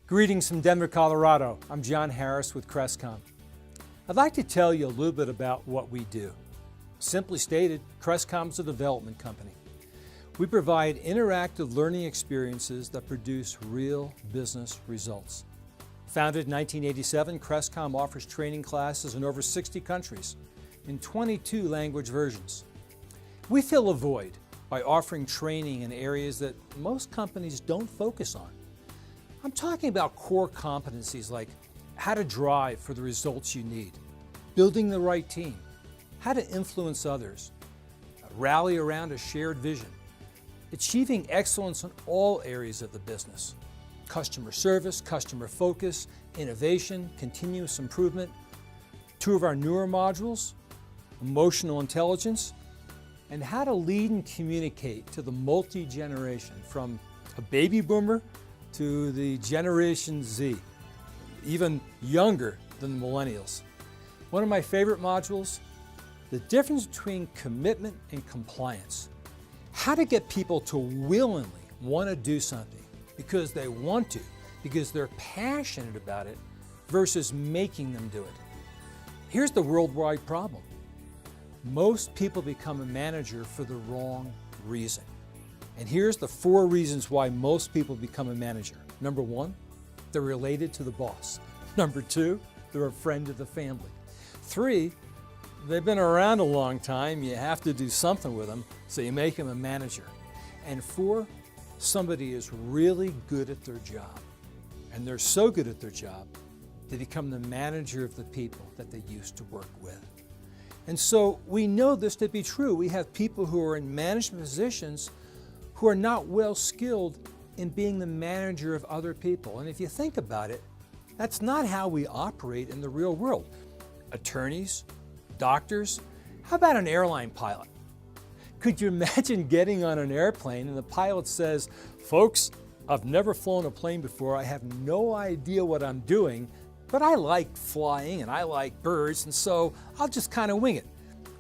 Greetings from Denver, Colorado. I'm John Harris with Crestcom. I'd like to tell you a little bit about what we do. Simply stated, Crestcom is a development company. We provide interactive learning experiences that produce real business results. Founded in 1987, Crestcom offers training classes in over 60 countries in 22 language versions. We fill a void by offering training in areas that most companies don't focus on. I'm talking about core competencies like how to drive for the results you need, building the right team, how to influence others, rally around a shared vision, achieving excellence in all areas of the business, customer service, customer focus, innovation, continuous improvement. Two of our newer modules, emotional intelligence, and how to lead and communicate to the multi-generation from a baby boomer to the Generation Z, even younger than the millennials. One of my favorite modules, the difference between commitment and compliance. How to get people to willingly want to do something because they want to, because they're passionate about it, versus making them do it. Here's the worldwide problem. Most people become a manager for the wrong reason. And here's the 4 reasons why most people become a manager. Number 1, they're related to the boss. Number 2, they're a friend of the family. 3, they've been around a long time, you have to do something with them, so you make them a manager. And 4, somebody is really good at their job. And they're so good at their job, they become the manager of the people that they used to work with. And so we know this to be true. We have people who are in management positions who are not well skilled in being the manager of other people. And if you think about it, that's not how we operate in the real world. Attorneys, doctors, how about an airline pilot? Could you imagine getting on an airplane and the pilot says, folks, I've never flown a plane before, I have no idea what I'm doing, but I like flying and I like birds, and so I'll just kind of wing it.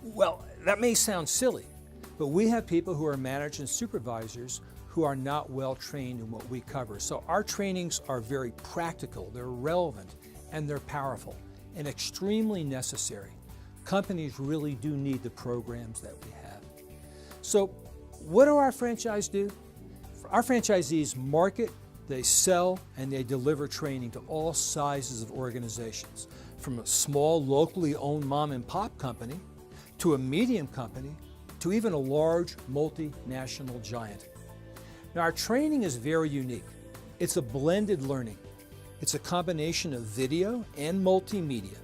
Well, that may sound silly, but we have people who are managers and supervisors who are not well trained in what we cover. So our trainings are very practical, they're relevant, and they're powerful, and extremely necessary. Companies really do need the programs that we have. So what do our franchise do? Our franchisees market, they sell, and they deliver training to all sizes of organizations, from a small locally owned mom and pop company, to a medium company, to even a large multinational giant. Now our training is very unique. It's a blended learning. It's a combination of video and multimedia.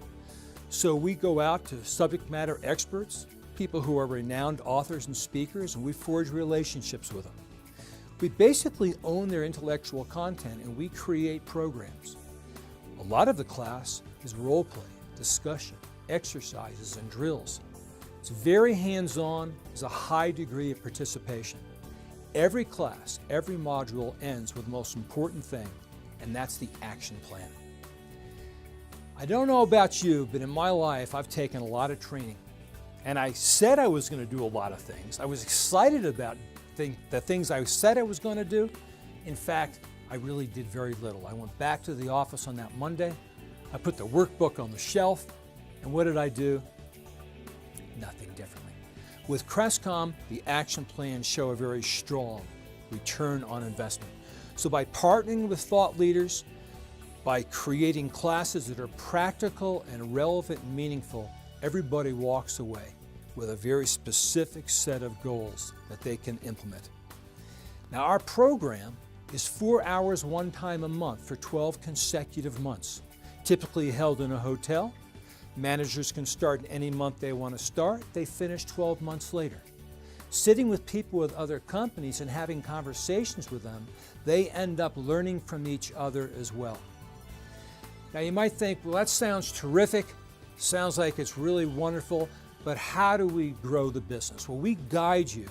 So we go out to subject matter experts, people who are renowned authors and speakers, and we forge relationships with them. We basically own their intellectual content and we create programs. A lot of the class is role play, discussion, exercises, and drills. It's very hands-on, there's a high degree of participation. Every class, every module ends with the most important thing, and that's the action plan. I don't know about you, but in my life I've taken a lot of training. And I said I was going to do a lot of things. I was excited about the things I said I was going to do. In fact, I really did very little. I went back to the office on that Monday. I put the workbook on the shelf. And what did I do? Nothing differently. With Crestcom, the action plans show a very strong return on investment. So by partnering with thought leaders, by creating classes that are practical and relevant and meaningful, everybody walks away with a very specific set of goals that they can implement. Now our program is 4 hours one time a month for 12 consecutive months, typically held in a hotel. Managers can start any month they want to start. They finish 12 months later. Sitting with people with other companies and having conversations with them, they end up learning from each other as well. Now you might think, well, that sounds terrific. Sounds like it's really wonderful, but how do we grow the business? Well, we guide you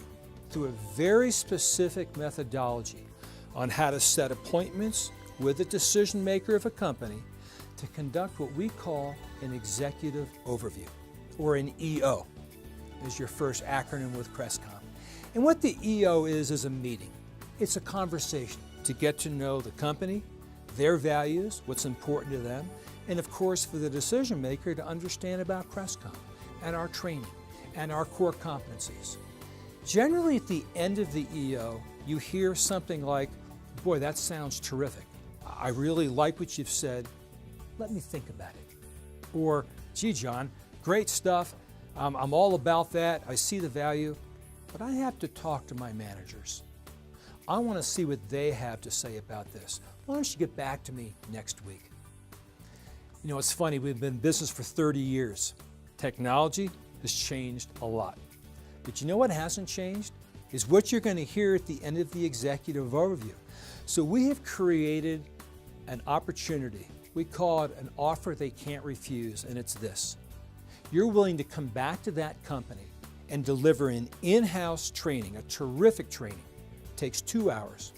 through a very specific methodology on how to set appointments with the decision maker of a company to conduct what we call an executive overview, or an EO, is your first acronym with Crestcom. And what the EO is a meeting. It's a conversation to get to know the company, their values, what's important to them, and of course for the decision maker to understand about Crestcom and our training and our core competencies. Generally at the end of the EO, you hear something like, boy, that sounds terrific. I really like what you've said. Let me think about it. Or, gee, John, great stuff. I'm all about that. I see the value, but I have to talk to my managers. I want to see what they have to say about this. Why don't you get back to me next week? You know, it's funny, we've been in business for 30 years. Technology has changed a lot. But you know what hasn't changed? Is what you're going to hear at the end of the executive overview. So we have created an opportunity. We call it an offer they can't refuse, and it's this. You're willing to come back to that company and deliver an in-house training, a terrific training. It takes 2 hours.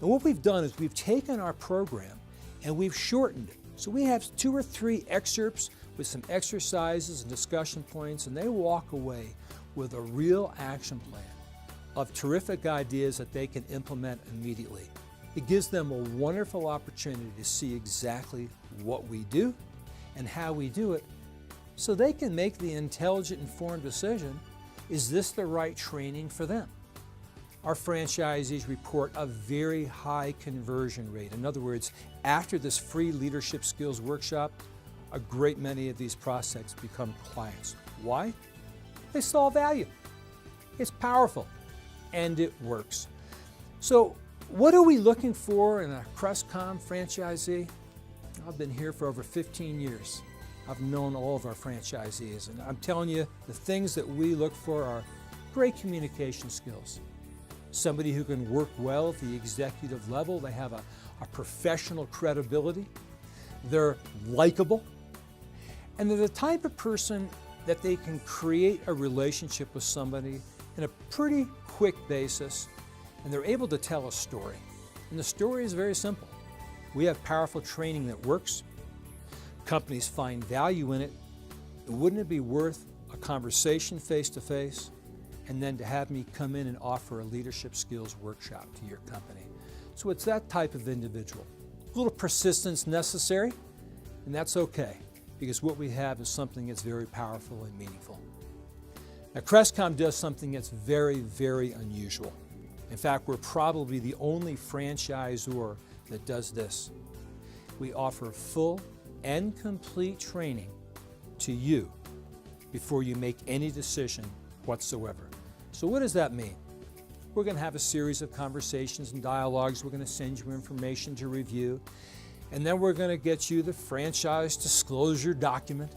And what we've done is we've taken our program and we've shortened it. So we have 2 or 3 excerpts with some exercises and discussion points, and they walk away with a real action plan of terrific ideas that they can implement immediately. It gives them a wonderful opportunity to see exactly what we do and how we do it, so they can make the intelligent, informed decision, is this the right training for them? Our franchisees report a very high conversion rate. In other words, after this free leadership skills workshop, a great many of these prospects become clients. Why? They saw value. It's powerful, and it works. So what are we looking for in a Crestcom franchisee? I've been here for over 15 years. I've known all of our franchisees, and I'm telling you, the things that we look for are great communication skills. Somebody who can work well at the executive level. They have a professional credibility. They're likable. And they're the type of person that they can create a relationship with somebody in a pretty quick basis, and they're able to tell a story. And the story is very simple. We have powerful training that works. Companies find value in it. Wouldn't it be worth a conversation face-to-face, and then to have me come in and offer a leadership skills workshop to your company? So it's that type of individual. A little persistence necessary, and that's okay, because what we have is something that's very powerful and meaningful. Now, Crestcom does something that's very, very unusual. In fact, we're probably the only franchisor that does this. We offer full and complete training to you before you make any decision whatsoever. So what does that mean? We're going to have a series of conversations and dialogues. We're going to send you information to review. And then we're going to get you the franchise disclosure document,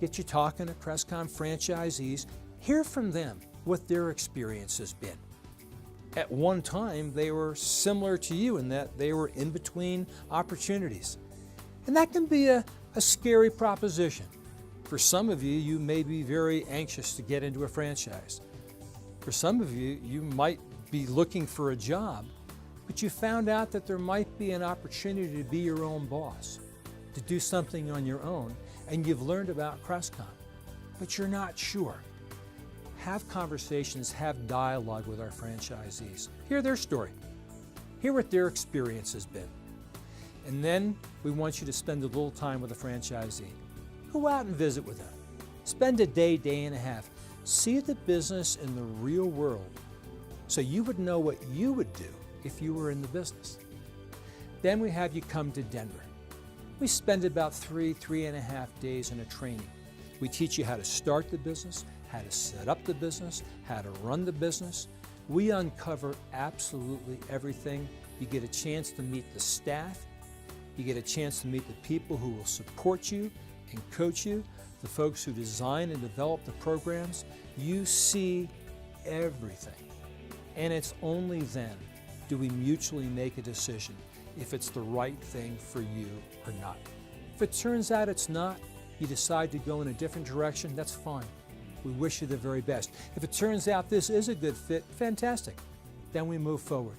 get you talking to Crestcom franchisees, hear from them what their experience has been. At one time, they were similar to you in that they were in between opportunities. And that can be a scary proposition. For some of you, you may be very anxious to get into a franchise. For some of you, you might be looking for a job, but you found out that there might be an opportunity to be your own boss, to do something on your own, and you've learned about Crestcom, but you're not sure. Have conversations, have dialogue with our franchisees. Hear their story. Hear what their experience has been. And then we want you to spend a little time with a franchisee. Go out and visit with them. Spend a day, day and a half. See the business in the real world so you would know what you would do if you were in the business. Then we have you come to Denver. We spend about 3.5 days in a training. We teach you how to start the business, how to set up the business, how to run the business. We uncover absolutely everything. You get a chance to meet the staff. You get a chance to meet the people who will support you and coach you, the folks who design and develop the programs. You see everything. And it's only then do we mutually make a decision if it's the right thing for you or not. If it turns out it's not, you decide to go in a different direction, that's fine. We wish you the very best. If it turns out this is a good fit, fantastic. Then we move forward.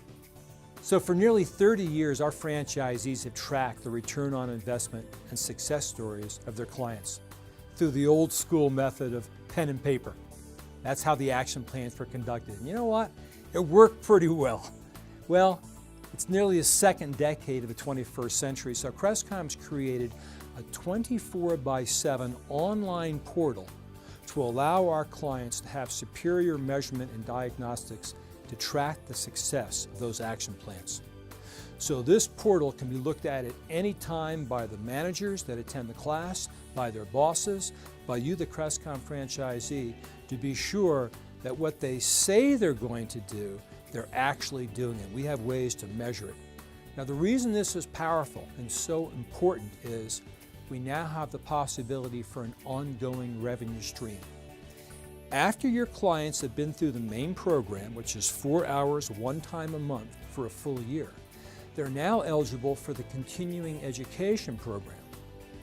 So for nearly 30 years, our franchisees have tracked the return on investment and success stories of their clients through the old school method of pen and paper. That's how the action plans were conducted. And you know what? It worked pretty well. Well, It's nearly a second decade of the 21st century, so Crestcom's created a 24/7 online portal to allow our clients to have superior measurement and diagnostics to track the success of those action plans. So this portal can be looked at any time by the managers that attend the class, by their bosses, by you, the Crestcom franchisee, to be sure that what they say they're going to do, they're actually doing it. We have ways to measure it. Now, the reason this is powerful and so important is we now have the possibility for an ongoing revenue stream. After your clients have been through the main program, which is 4 hours one time a month for a full year, they're now eligible for the continuing education program.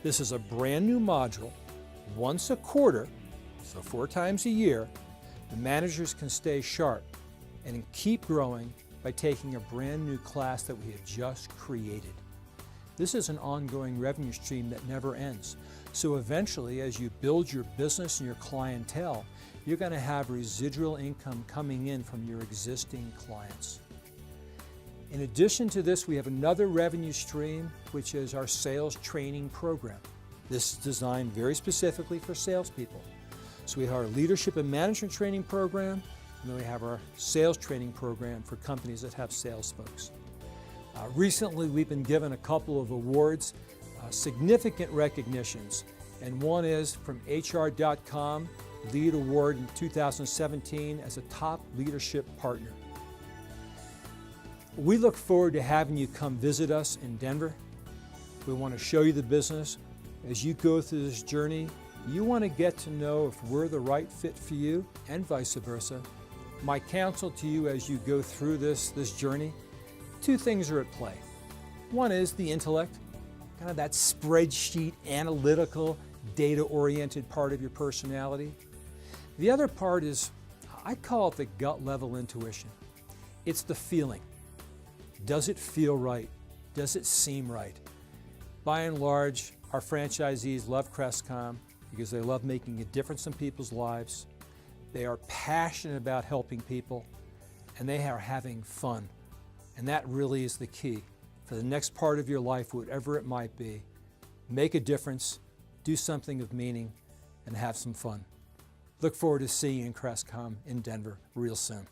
This is a brand new module. Once a quarter, so 4 times a year, the managers can stay sharp and keep growing by taking a brand new class that we have just created. This is an ongoing revenue stream that never ends. So eventually, as you build your business and your clientele, you're going to have residual income coming in from your existing clients. In addition to this, we have another revenue stream, which is our sales training program. This is designed very specifically for salespeople. So we have our leadership and management training program, and then we have our sales training program for companies that have sales folks. Recently, we've been given a couple of awards, significant recognitions, and one is from HR.com, Lead Award in 2017 as a top leadership partner. We look forward to having you come visit us in Denver. We want to show you the business. As you go through this journey, you want to get to know if we're the right fit for you and vice versa. My counsel to you as you go through this journey, 2 things are at play. One is the intellect, kind of that spreadsheet, analytical, data-oriented part of your personality. The other part is, I call it the gut level intuition. It's the feeling. Does it feel right? Does it seem right? By and large, our franchisees love Crestcom because they love making a difference in people's lives. They are passionate about helping people, and they are having fun. And that really is the key. For the next part of your life, whatever it might be, make a difference, do something of meaning, and have some fun. Look forward to seeing you in Crestcom in Denver real soon.